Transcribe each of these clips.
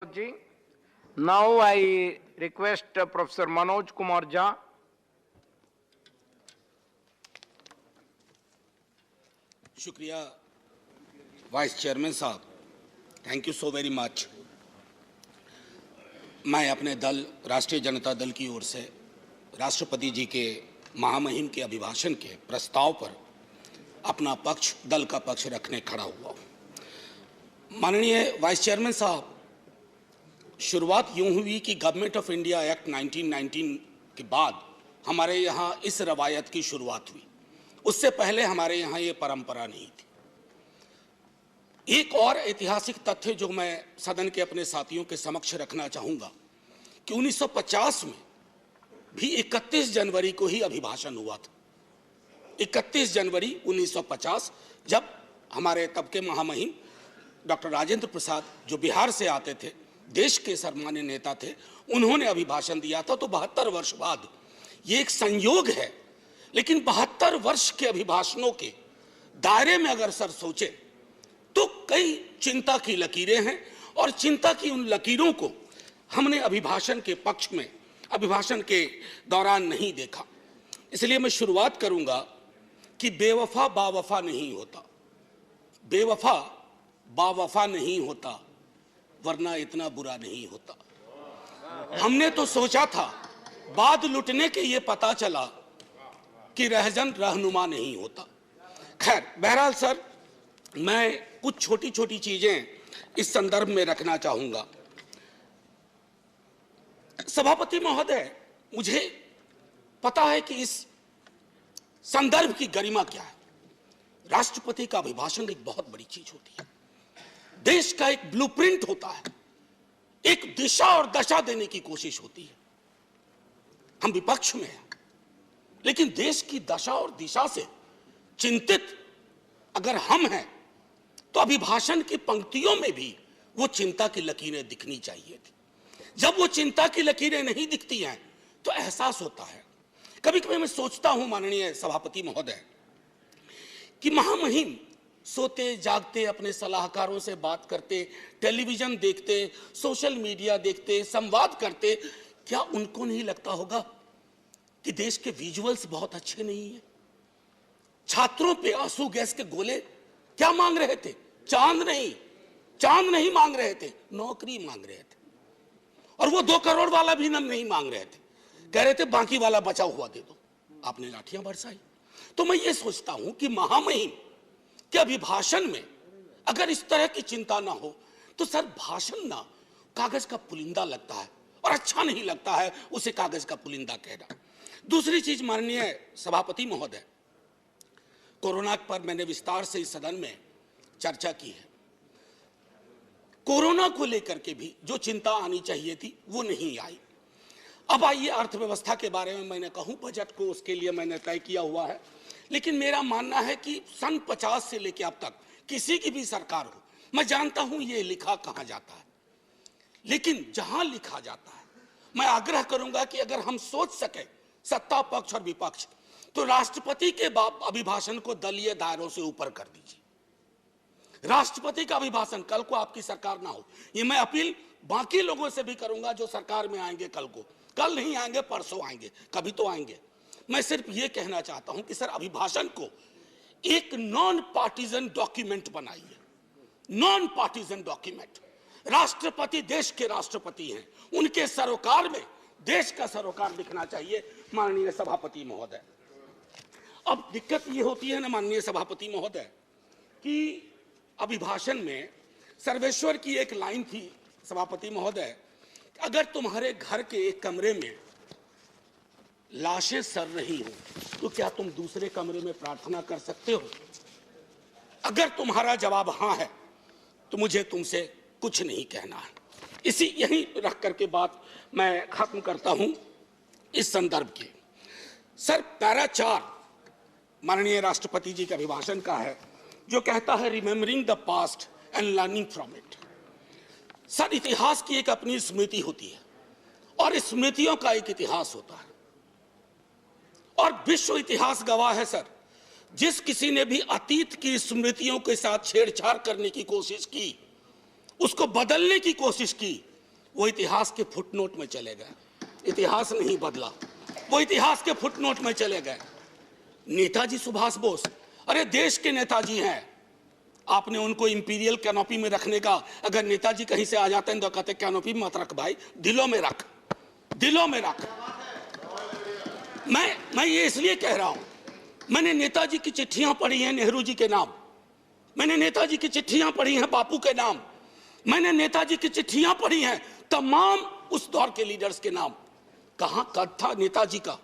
Ji. Now I request Professor Manoj Kumar Jha. शुक्रिया vice chairman साहब, thank you so very much. मैं अपने दल राष्ट्रीय जनता दल की ओर से राष्ट्रपति जी के महामहिम के अभिभाषण के प्रस्ताव पर अपना पक्ष, दल का पक्ष रखने खड़ा हुआ। माननीय वाइस चेयरमैन साहब, शुरुआत यूं हुई कि गवर्नमेंट ऑफ इंडिया एक्ट 1919 के बाद हमारे यहाँ इस रवायत की शुरुआत हुई। उससे पहले हमारे यहाँ ये परंपरा नहीं थी। एक और ऐतिहासिक तथ्य जो मैं सदन के अपने साथियों के समक्ष रखना चाहूंगा कि 1950 में भी 31 जनवरी को ही अभिभाषण हुआ था। 31 जनवरी 1950, जब हमारे तब के महामहिम डॉक्टर राजेंद्र प्रसाद, जो बिहार से आते थे, देश के सर्वमान्य नेता थे, उन्होंने अभिभाषण दिया था। तो 72 वर्ष बाद ये एक संयोग है, लेकिन 72 वर्ष के अभिभाषणों के दायरे में अगर सर सोचे तो कई चिंता की लकीरें हैं, और चिंता की उन लकीरों को हमने अभिभाषण के पक्ष में, अभिभाषण के दौरान नहीं देखा। इसलिए मैं शुरुआत करूंगा कि बेवफा बावफा नहीं होता, बेवफा बावफा नहीं होता, वरना इतना बुरा नहीं होता। हमने तो सोचा था, बाद लुटने के ये पता चला कि रहजन रहनुमा नहीं होता। खैर, बहरहाल सर, मैं कुछ छोटी छोटी चीजें इस संदर्भ में रखना चाहूंगा। सभापति महोदय, मुझे पता है कि इस संदर्भ की गरिमा क्या है। राष्ट्रपति का अभिभाषण एक बहुत बड़ी चीज होती है, देश का एक ब्लूप्रिंट होता है, एक दिशा और दशा देने की कोशिश होती है। हम विपक्ष में हैं, लेकिन देश की दशा और दिशा से चिंतित अगर हम हैं तो अभिभाषण की पंक्तियों में भी वो चिंता की लकीरें दिखनी चाहिए थी। जब वो चिंता की लकीरें नहीं दिखती हैं तो एहसास होता है। कभी कभी मैं सोचता हूं माननीय सभापति महोदय कि महामहिम सोते जागते अपने सलाहकारों से बात करते, टेलीविजन देखते, सोशल मीडिया देखते, संवाद करते, क्या उनको नहीं लगता होगा कि देश के विजुअल्स बहुत अच्छे नहीं है? छात्रों पे आंसू गैस के गोले क्या मांग रहे थे? चांद नहीं मांग रहे थे, नौकरी मांग रहे थे। और वो 2 करोड़ वाला भी नहीं मांग रहे थे, कह रहे थे बाकी वाला बचा हुआ दे दो। आपने लाठियां बरसाई। तो मैं ये सोचता हूं कि महामहिम के अभिभाषण में अगर इस तरह की चिंता ना हो तो सर, भाषण ना कागज का पुलिंदा लगता है, और अच्छा नहीं लगता है उसे कागज का पुलिंदा कहना। दूसरी चीज माननीय सभापति महोदय, कोरोना पर मैंने विस्तार से इस सदन में चर्चा की है। कोरोना को लेकर के भी जो चिंता आनी चाहिए थी वो नहीं आई। अब आइए अर्थव्यवस्था के बारे में मैंने कहूं, बजट को उसके लिए मैंने तय किया हुआ है। लेकिन मेरा मानना है कि सन 50 से लेकर अब तक किसी की भी सरकार हो, मैं जानता हूं ये लिखा कहां जाता है, लेकिन जहां लिखा जाता है मैं आग्रह करूंगा कि अगर हम सोच सके, सत्ता पक्ष और विपक्ष, तो राष्ट्रपति के अभिभाषण को दलीय दायरों से ऊपर कर दीजिए। राष्ट्रपति का अभिभाषण, कल को आपकी सरकार ना हो, ये मैं अपील बाकी लोगों से भी करूंगा जो सरकार में आएंगे कल को, कल नहीं आएंगे परसों आएंगे, कभी तो आएंगे। मैं सिर्फ ये कहना चाहता हूं कि सर, अभिभाषण को एक नॉन पार्टीजन डॉक्यूमेंट बनाइए, नॉन पार्टीजन डॉक्यूमेंट। राष्ट्रपति देश के राष्ट्रपति हैं, उनके सरोकार में देश का सरोकार दिखना चाहिए माननीय सभापति महोदय। अब दिक्कत ये होती है ना माननीय सभापति महोदय कि अभिभाषण में सर्वेश्वर की एक लाइन थी सभापति महोदय, अगर तुम्हारे घर के एक कमरे में लाशें सड़ रही हो तो क्या तुम दूसरे कमरे में प्रार्थना कर सकते हो? अगर तुम्हारा जवाब हां है तो मुझे तुमसे कुछ नहीं कहना है। यही रख करके बात मैं खत्म करता हूं इस संदर्भ के। सर, पैरा 4 माननीय राष्ट्रपति जी के अभिभाषण का है, जो कहता है remembering the past and learning from it. Sir, इतिहास की एक अपनी स्मृति होती है और स्मृतियों का एक इतिहास होता है, और विश्व इतिहास गवाह है सर, जिस किसी ने भी अतीत की स्मृतियों के साथ छेड़छाड़ करने की कोशिश की, उसको बदलने की कोशिश की, वो इतिहास के फुटनोट में चले गए। इतिहास नहीं बदला, वो इतिहास के फुटनोट में चले गए। नेताजी सुभाष बोस, अरे देश के नेताजी हैं, आपने उनको इंपीरियल कैनोपी में रखने का, अगर नेताजी कहीं से आ जाते हैं तो कहते कैनोपी मत रख भाई, दिलों में रख, दिलों में रख। मैं ये इसलिए कह रहा हूं, मैंने नेताजी की चिट्ठियां पढ़ी हैं नेहरू जी के नाम, मैंने नेताजी की चिट्ठियां पढ़ी हैं बापू के नाम, मैंने नेताजी की चिट्ठियां पढ़ी हैं तमाम उस दौर के लीडर्स के नाम। कहां कद था नेताजी का,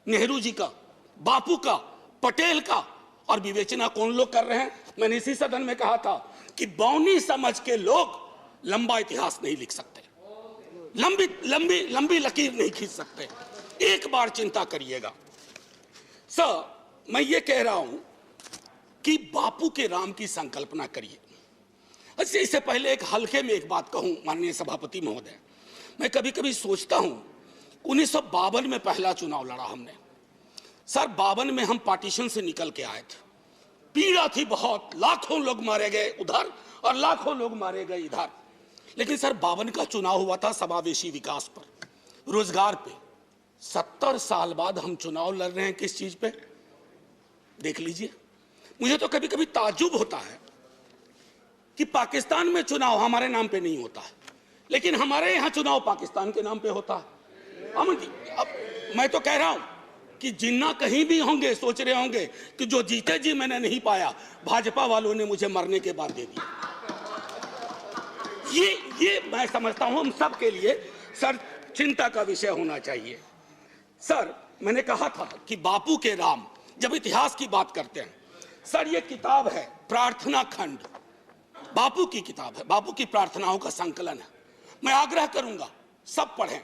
नेहरू जी का, बापू का, पटेल का, और विवेचना कौन लोग कर रहे हैं? मैंने इसी सदन में कहा था कि बौनी समझ के लोग लंबा इतिहास नहीं लिख सकते, लंबी लंबी लंबी लकीर नहीं खींच सकते। एक बार चिंता करिएगा सर, मैं ये कह रहा हूं कि बापू के राम की संकल्पना करिए। अच्छा, इससे पहले एक हल्के में एक बात कहूं माननीय सभापति महोदय, मैं कभी कभी सोचता हूं 1952 में पहला चुनाव लड़ा हमने सर, 52 में हम पार्टीशन से निकल के आए थे, पीड़ा थी बहुत, लाखों लोग मारे गए उधर और लाखों लोग मारे गए इधर। लेकिन सर 52 का चुनाव हुआ था समावेशी विकास पर, रोजगार पे। 70 साल बाद हम चुनाव लड़ रहे हैं किस चीज पे? देख लीजिए। मुझे तो कभी कभी ताज्जुब होता है कि पाकिस्तान में चुनाव हमारे नाम पे नहीं होता है, लेकिन हमारे यहां चुनाव पाकिस्तान के नाम पे होता है। अमन जी, अब मैं तो कह रहा हूं कि जिन्ना कहीं भी होंगे सोच रहे होंगे कि जो जीते जी मैंने नहीं पाया, भाजपा वालों ने मुझे मरने के बाद दे दिया। ये मैं समझता हूं हम सब के लिए सर चिंता का विषय होना चाहिए। सर, मैंने कहा था कि बापू के राम, जब इतिहास की बात करते हैं सर, ये किताब है प्रार्थना खंड, बापू की किताब है, बापू की प्रार्थनाओं का संकलन है। मैं आग्रह करूंगा सब पढ़ें।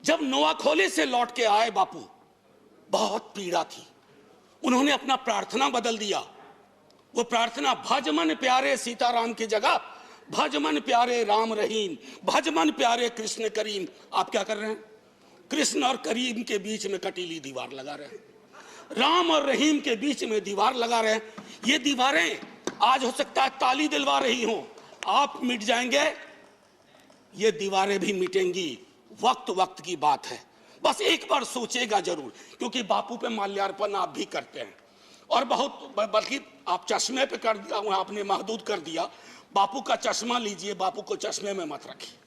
जब नोआखोले से लौट के आए बापू, बहुत पीड़ा थी, उन्होंने अपना प्रार्थना बदल दिया। वो प्रार्थना भजमन प्यारे सीताराम की जगह भजमन प्यारे राम रहीम, भजमन प्यारे कृष्ण करीम। आप क्या कर रहे हैं? कृष्ण और करीम के बीच में कटीली दीवार लगा रहे हैं, राम और रहीम के बीच में दीवार लगा रहे हैं। ये दीवारें आज हो सकता है ताली दिलवा रही हों, आप मिट जाएंगे, ये दीवारें भी मिटेंगी, वक्त वक्त की बात है। बस एक बार सोचेगा जरूर, क्योंकि बापू पे माल्यार्पण आप भी करते हैं और बहुत, बल्कि आप चश्मे पे कर दिया, आपने महदूद कर दिया। बापू का चश्मा लीजिए, बापू को चश्मे में मत रखिए,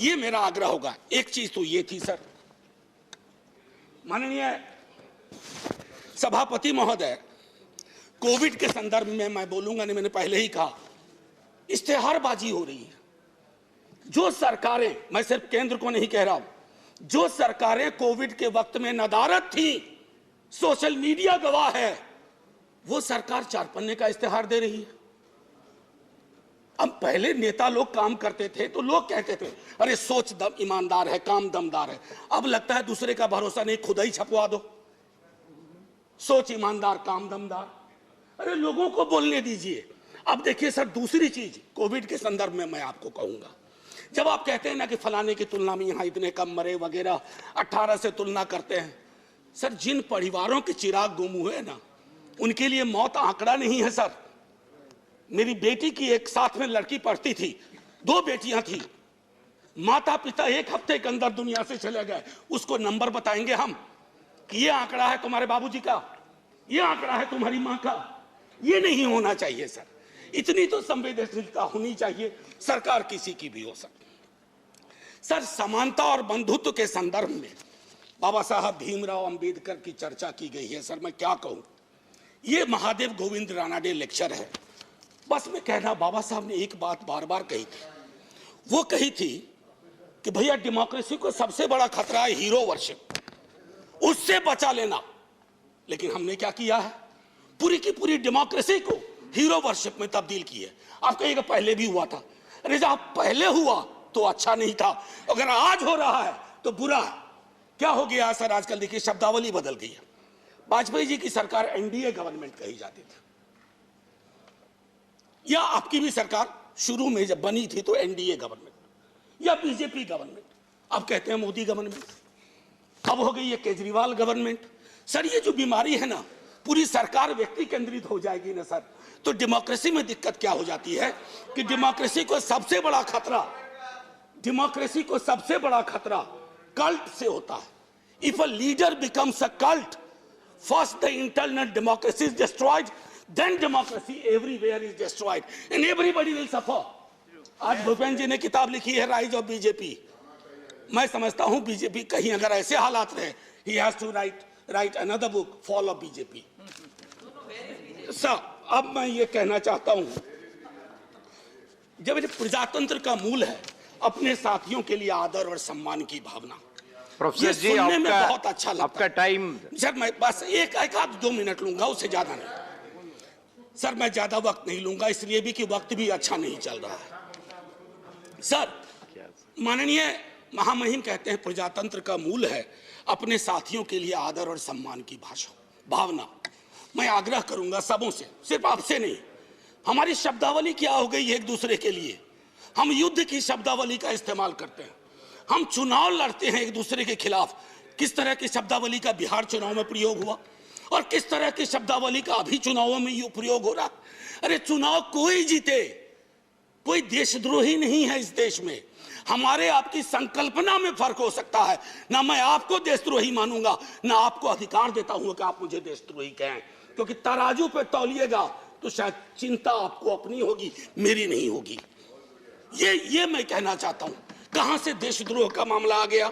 ये मेरा आग्रह होगा। एक चीज तो ये थी सर, माननीय सभापति महोदय, कोविड के संदर्भ में मैं बोलूंगा नहीं, मैंने पहले ही कहा, इश्तेहारबाजी हो रही है। जो सरकारें, मैं सिर्फ केंद्र को नहीं कह रहा हूं, जो सरकारें कोविड के वक्त में नदारद थी, सोशल मीडिया गवाह है, वो सरकार 4 पन्ने का इश्तेहार दे रही है। अब पहले नेता लोग काम करते थे तो लोग कहते थे अरे सोच दम ईमानदार है, काम दमदार है। अब लगता है दूसरे का भरोसा नहीं, खुद ही छपवा दो, सोच ईमानदार काम दमदार। अरे लोगों को बोलने दीजिए। अब देखिए सर, दूसरी चीज कोविड के संदर्भ में मैं आपको कहूंगा, जब आप कहते हैं ना कि फलाने की तुलना में यहां इतने कम मरे वगैरह, 18 से तुलना करते हैं, सर जिन परिवारों के चिराग गुम हुए ना, उनके लिए मौत आंकड़ा नहीं है सर। मेरी बेटी की एक साथ में लड़की पढ़ती थी, 2 बेटियां थी, माता पिता 1 हफ्ते के अंदर दुनिया से चले गए। उसको नंबर बताएंगे हम कि ये आंकड़ा है तुम्हारे बाबूजी का, ये आंकड़ा है तुम्हारी मां का। ये नहीं होना चाहिए सर, इतनी तो संवेदनशीलता होनी चाहिए, सरकार किसी की भी हो सर। समानता और बंधुत्व के संदर्भ में बाबा साहब भीमराव अंबेडकर की चर्चा की गई है। सर मैं क्या कहूं, ये महादेव गोविंद रानाडे लेक्चर है। बस मैं कहना, बाबा साहब ने एक बात बार बार कही थी, वो कही थी कि भैया डेमोक्रेसी को सबसे बड़ा खतरा है हीरो वर्शिप, उससे बचा लेना। लेकिन हमने क्या किया है, पूरी की पूरी डेमोक्रेसी को हीरो वर्शिप में तब्दील की है। आप कहिएगा पहले भी हुआ था, अरे जब पहले हुआ तो अच्छा नहीं था, अगर आज हो रहा है तो बुरा है। क्या हो गया सर, आजकल देखिए शब्दावली बदल गई है। वाजपेयी जी की सरकार एनडीए गवर्नमेंट कही जाती थी, या आपकी भी सरकार शुरू में जब बनी थी तो एनडीए गवर्नमेंट या बीजेपी गवर्नमेंट, अब कहते हैं मोदी गवर्नमेंट, अब हो गई ये केजरीवाल गवर्नमेंट। सर ये जो बीमारी है ना, पूरी सरकार व्यक्ति केंद्रित हो जाएगी ना सर, तो डेमोक्रेसी में दिक्कत क्या हो जाती है कि डेमोक्रेसी को सबसे बड़ा खतरा डेमोक्रेसी को सबसे बड़ा खतरा कल्ट से होता है. If a leader becomes a cult, first the internal democracy is destroyed, then democracy everywhere is destroyed and everybody will suffer. आज भूपेंद्र जी ने किताब लिखी है राइज ऑफ बीजेपी. मैं समझता हूं बीजेपी कहीं अगर ऐसे हालात रहे, he has to write another book, fall of BJP. Sir, अब मैं ये कहना चाहता हूं, जब प्रजातंत्र का मूल है अपने साथियों के लिए आदर और सम्मान की भावना, प्रोफेसर जी सुनने में आपका बहुत अच्छा लगता आपका है. टाइम. सर मैं बस एक आध 2 मिनट लूंगा, उससे ज्यादा नहीं. सर मैं ज्यादा वक्त नहीं लूंगा, इसलिए भी कि वक्त भी अच्छा नहीं चल रहा है. सर, माननीय महामहिम कहते हैं प्रजातंत्र का मूल है अपने साथियों के लिए आदर और सम्मान की भावना. मैं आग्रह करूंगा सबों से, सिर्फ आपसे नहीं, हमारी शब्दावली क्या हो गई है एक दूसरे के लिए. हम युद्ध की शब्दावली का इस्तेमाल करते हैं, हम चुनाव लड़ते हैं एक दूसरे के खिलाफ. किस तरह की शब्दावली का बिहार चुनाव में प्रयोग हुआ और किस तरह की शब्दावली का अभी चुनावों में प्रयोग हो रहा. अरे चुनाव कोई जीते, कोई देशद्रोही नहीं है इस देश में. हमारे आपकी संकल्पना में फर्क हो सकता है. ना मैं आपको देशद्रोही मानूंगा, ना आपको अधिकार देता हूं कि आप मुझे देशद्रोही कहें, क्योंकि तराजू पे तौलिएगा तो शायद चिंता आपको अपनी होगी, मेरी नहीं होगी. ये मैं कहना चाहता हूं. कहां से देशद्रोह का मामला आ गया.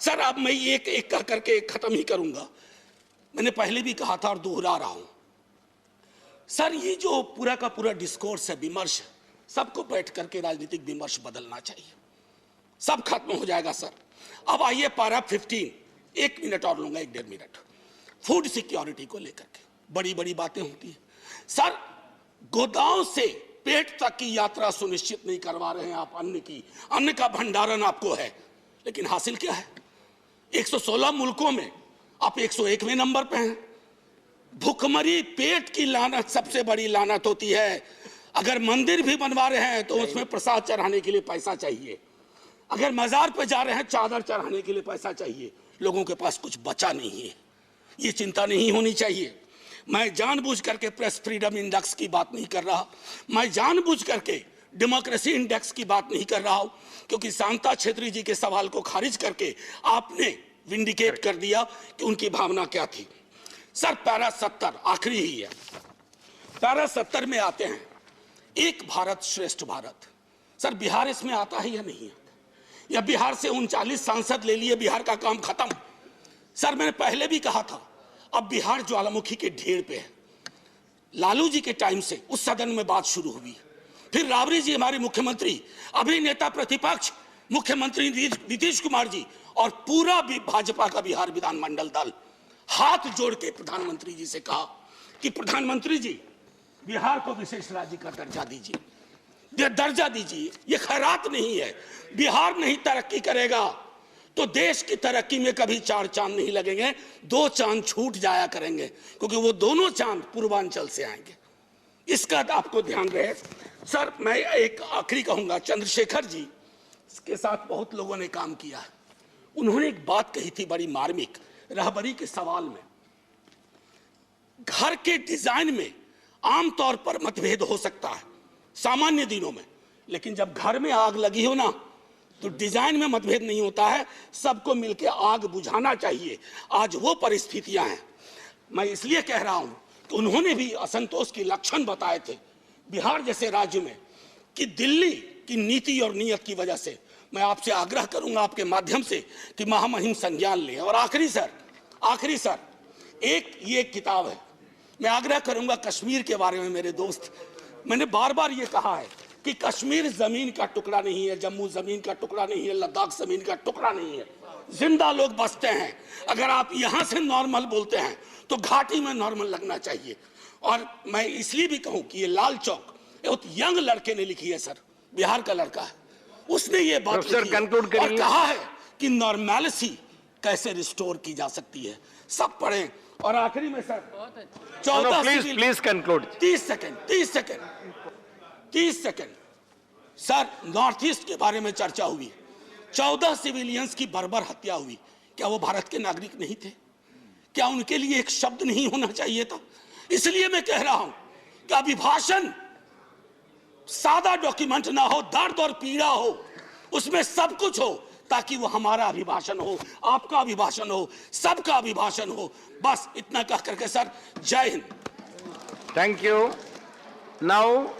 सर अब मैं एक एक कर करके खत्म ही करूंगा. मैंने पहले भी कहा था और दोहरा रहा हूं. सर ये जो पूरा का पूरा डिस्कोर्स है, विमर्श, सबको बैठ करके राजनीतिक विमर्श बदलना चाहिए. सब खत्म हो जाएगा. सर अब आइए पारा 15, 1 मिनट और लूंगा, 1-1.5 मिनट. फूड सिक्योरिटी को लेकर के बड़ी बड़ी बातें होती है. सर गोदाम से पेट तक की यात्रा सुनिश्चित नहीं करवा रहे हैं आप. अन्न का भंडारण आपको है, लेकिन हासिल क्या है. 116 मुल्कों में आप 101वें नंबर पे हैं. भूखमरी, पेट की लानत सबसे बड़ी लानत होती है. अगर मंदिर भी बनवा रहे हैं तो उसमें प्रसाद चढ़ाने के लिए पैसा चाहिए. अगर मजार पे जा रहे हैं चादर चढ़ाने के लिए पैसा चाहिए. लोगों के पास कुछ बचा नहीं है. ये चिंता नहीं होनी चाहिए. मैं जानबूझ करके प्रेस फ्रीडम इंडेक्स की बात नहीं कर रहा, मैं जानबूझ करके डेमोक्रेसी इंडेक्स की बात नहीं कर रहा हूं, क्योंकि शांता छेत्री जी के सवाल को खारिज करके आपने विंडिकेट कर दिया कि उनकी भावना क्या थी. सर पैरा 70 आखिरी ही है. पैरा 70 में आते हैं एक भारत श्रेष्ठ भारत. सर बिहार इसमें आता है या नहीं आता, या बिहार से 39 सांसद ले लिए, बिहार का काम खत्म. सर मैंने पहले भी कहा था, अब बिहार ज्वालामुखी के ढेर पे है. लालू जी के टाइम से उस सदन में बात शुरू हुई, फिर राबड़ी जी हमारे मुख्यमंत्री, अभी नेता प्रतिपक्ष मुख्यमंत्री नीतीश कुमार जी और पूरा भी भाजपा का बिहार विधानमंडल दल हाथ जोड़ के प्रधानमंत्री जी से कहा कि प्रधानमंत्री जी बिहार को विशेष राज्य का दर्जा दीजिए, दर्जा दीजिए. ये खैरात नहीं है. बिहार नहीं तरक्की करेगा तो देश की तरक्की में कभी 4 चांद नहीं लगेंगे, 2 चांद छूट जाया करेंगे, क्योंकि वो दोनों चांद पूर्वांचल से आएंगे. इसका आपको ध्यान रहे. सर मैं एक आखिरी कहूंगा, चंद्रशेखर जी के साथ बहुत लोगों ने काम किया है. उन्होंने एक बात कही थी बड़ी मार्मिक, रहबरी के सवाल में. घर के डिजाइन में आमतौर पर मतभेद हो सकता है सामान्य दिनों में, लेकिन जब घर में आग लगी हो ना तो डिजाइन में मतभेद नहीं होता है, सबको मिलकर आग बुझाना चाहिए. आज वो परिस्थितियां हैं. मैं इसलिए कह रहा हूं कि उन्होंने भी असंतोष के लक्षण बताए थे बिहार जैसे राज्य में, कि दिल्ली की नीति और नीयत की वजह से. मैं आपसे आग्रह करूंगा आपके माध्यम से कि महामहिम संज्ञान लें. और आखिरी सर ये किताब है, मैं आग्रह करूंगा कश्मीर के बारे में. मेरे दोस्त, मैंने बार बार ये कहा है कि कश्मीर जमीन का टुकड़ा नहीं है, जम्मू जमीन का टुकड़ा नहीं है, लद्दाख जमीन का टुकड़ा नहीं है. जिंदा लोग बसते हैं. अगर आप यहां से नॉर्मल बोलते हैं तो घाटी में नॉर्मल लगना चाहिए. और मैं इसलिए भी कहूं कि ये लाल चौक एक यंग लड़के ने लिखी है. सर बिहार का लड़का है, उसने ये बात लिखी है और कहा है कि नॉर्मैलिटी कैसे रिस्टोर की जा सकती है. सब पढ़ें. और आखिरी में sir 14 please conclude. 30 second. Sir north east के बारे में चर्चा हुई, 14 सिविलियंस की बर्बर हत्या हुई. क्या वो भारत के नागरिक नहीं थे? क्या उनके लिए एक शब्द नहीं होना चाहिए था? इसलिए मैं कह रहा हूं कि अभिभाषण सादा डॉक्यूमेंट ना हो, दर्द और पीड़ा हो, उसमें सब कुछ हो, ताकि वो हमारा अभिभाषण हो, आपका अभिभाषण हो, सबका अभिभाषण हो। बस इतना कह करके सर, जय हिंद। Thank you. Now